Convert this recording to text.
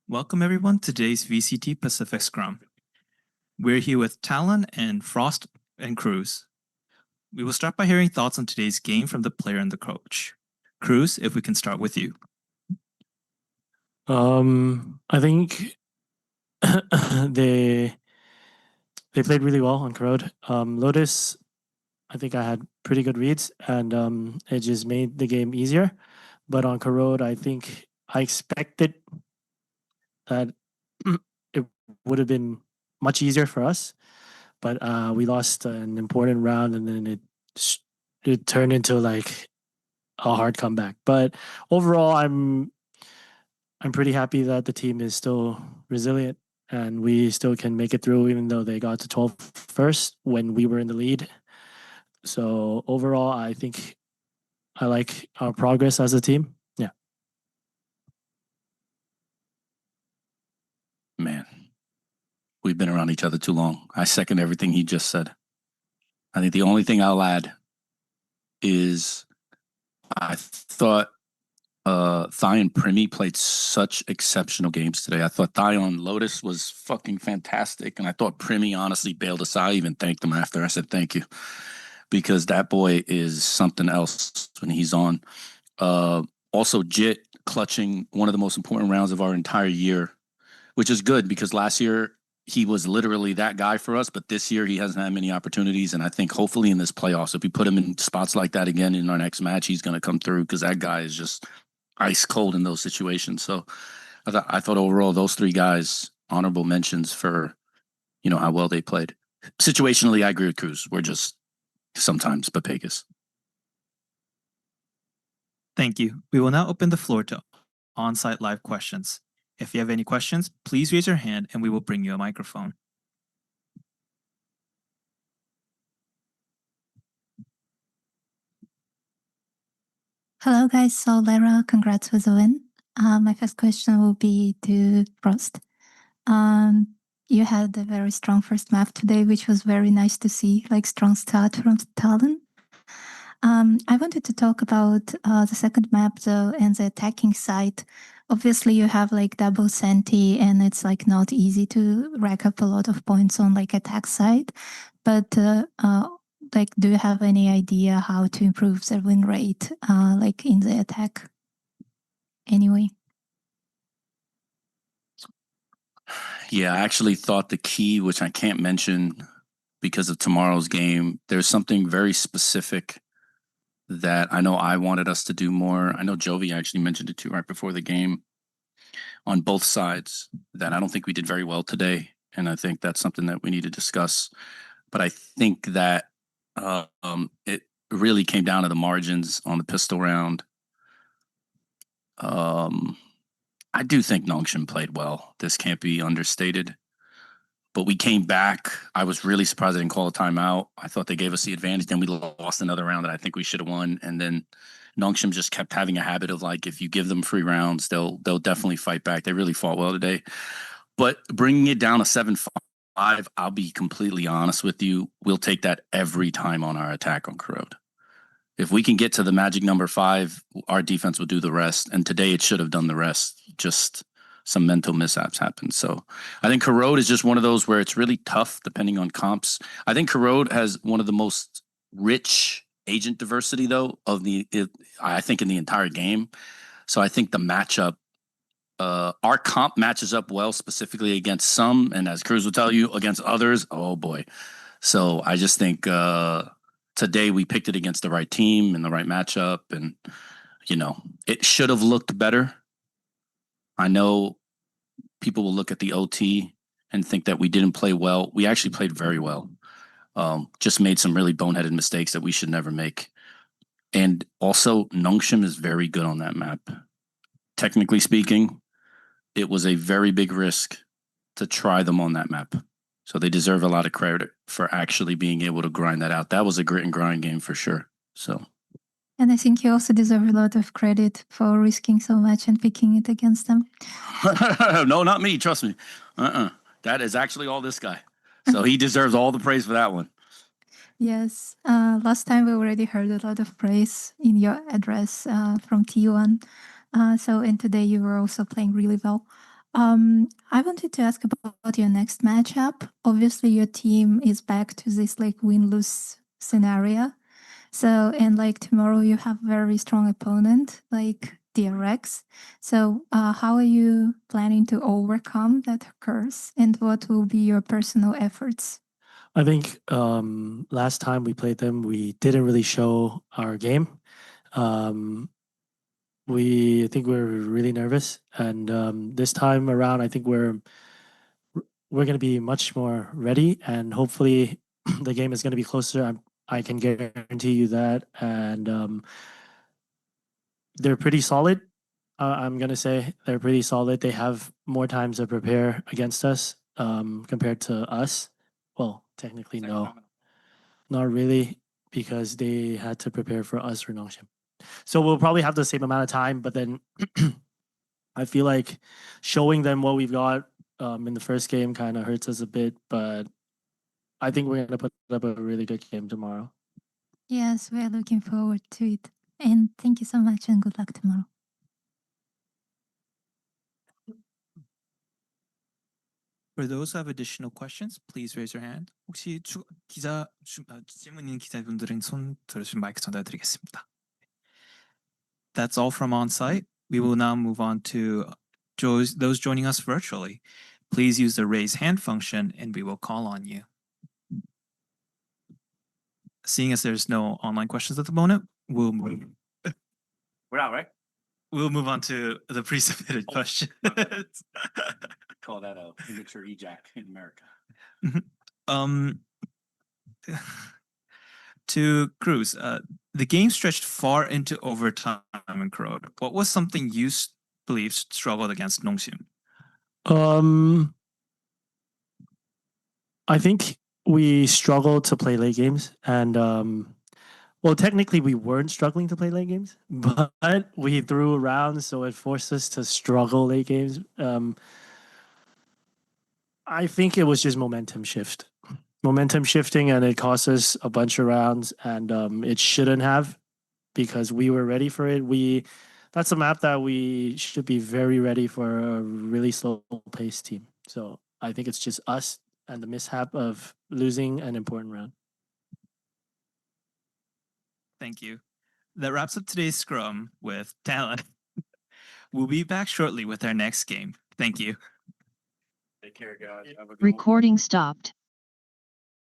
Welcome everyone to today's VCT Pacific Scrum. We're here with Talon and FrosT and Crws. We will start by hearing thoughts on today's game from the player and the coach. Crws, if we can start with you. I think they played really well on Corrode. Lotus, I think I had pretty good reads, and it just made the game easier. But on Corrode, I think I expected that it would have been much easier for us, but we lost an important round, and then it turned into like a hard comeback. But overall, I'm pretty happy that the team is still resilient and we still can make it through, even though they got to 12 first when we were in the lead. So overall, I think I like our progress as a team. Yeah. Man, we've been around each other too long. I second everything he just said. I think the only thing I'll add is I thought Thai and Primi played such exceptional games today. I thought Thai on Lotus was fucking fantastic, and I thought Primi honestly bailed us out. I even thanked him after. I said thank you, because that boy is something else when he's on. Also, Jit clutching one of the most important rounds of our entire year, which is good because last year he was literally that guy for us, but this year he hasn't had many opportunities, and I think hopefully in this playoffs, if we put him in spots like that again in our next match, he's going to come through because that guy is just ice cold in those situations. So I thought overall those three guys, honorable mentions for, how well they played. Situationally, I agree with Crws. We're just sometimes Papegas. Thank you. We will now open the floor to on-site live questions. If you have any questions, please raise your hand and we will bring you a microphone. Hello guys, so Lara, congrats with the win. My first question will be to FrosT. You had a very strong first map today, which was very nice to see, like strong start from Talon. I wanted to talk about the second map though and the attacking side. Obviously you have like double Senti and it's like not easy to rack up a lot of points on like attack side, but like, do you have any idea how to improve the win rate, like in the attack? Anyway. Yeah, I actually thought the key, which I can't mention because of tomorrow's game, there's something very specific that I know I wanted us to do more. I know Jovi actually mentioned it too right before the game on both sides that I don't think we did very well today. And I think that's something that we need to discuss. But I think that it really came down to the margins on the pistol round. I do think Nongshim played well. This can't be understated. But we came back. I was really surprised I didn't call a timeout. I thought they gave us the advantage. Then we lost another round that I think we should have won. And then Nongshim just kept having a habit of like, if you give them free rounds, they'll definitely fight back. They really fought well today. But bringing it down to 7-5, I'll be completely honest with you. We'll take that every time on our attack on Corrode. If we can get to the magic number 5, our defense will do the rest. And today it should have done the rest. Just some mental mishaps happened. So I think Corrode is just one of those where it's really tough depending on comps. I think Corrode has one of the most rich agent diversity though I think in the entire game. So I think the matchup, our comp matches up well specifically against some, and as Crws will tell you, against others, oh boy. So I just think today we picked it against the right team and the right matchup, and it should have looked better. I know people will look at the OT and think that we didn't play well. We actually played very well. Just made some really boneheaded mistakes that we should never make. And also, Nongshim is very good on that map. Technically speaking, it was a very big risk to try them on that map. So they deserve a lot of credit for actually being able to grind that out. That was a grit and grind game for sure. So. And I think you also deserve a lot of credit for risking so much and picking it against them. No, not me. Trust me. That is actually all this guy. So he deserves all the praise for that one. Yes. Last time we already heard a lot of praise in your address from T1. And today you were also playing really well. I wanted to ask about your next matchup. Obviously, your team is back to this like win-lose scenario. So, and like tomorrow, you have very strong opponent like DRX. So, how are you planning to overcome that curse, and what will be your personal efforts? I think last time we played them, we didn't really show our game. I think we're really nervous, and this time around, I think we're going to be much more ready, and hopefully, the game is going to be closer. I can guarantee you that, and they're pretty solid. I'm going to say they're pretty solid. They have more times to prepare against us compared to us. Well, technically, no, not really, because they had to prepare for us for Nongshim. So we'll probably have the same amount of time, but then I feel like showing them what we've got in the first game kind of hurts us a bit, but I think we're going to put up a really good game tomorrow. Yes, we're looking forward to it. And thank you so much, and good luck tomorrow. For those who have additional questions, please raise your hand. 혹시 질문 있는 기자분들은 손 들으시면 마이크 전달드리겠습니다. That's all from on site. We will now move on to those joining us virtually. Please use the raise hand function and we will call on you. Seeing as there's no online questions at the moment, we'll move. We're out, right? We'll move on to the pre-submitted questions. Call that a premature ejac in America. To Crws, the game stretched far into overtime in Corrode. What was something you believe struggled against Nongshim? I think we struggled to play late games, and well, technically we weren't struggling to play late games, but we threw around, so it forced us to struggle late games. I think it was just momentum shifting, and it cost us a bunch of rounds, and it shouldn't have, because we were ready for it. That's a map that we should be very ready for a really slow paced team. So I think it's just us and the mishap of losing an important round. Thank you. That wraps up today's scrum with Talon. We'll be back shortly with our next game. Thank you. Take care, guys. Have a good one. Recording stopped.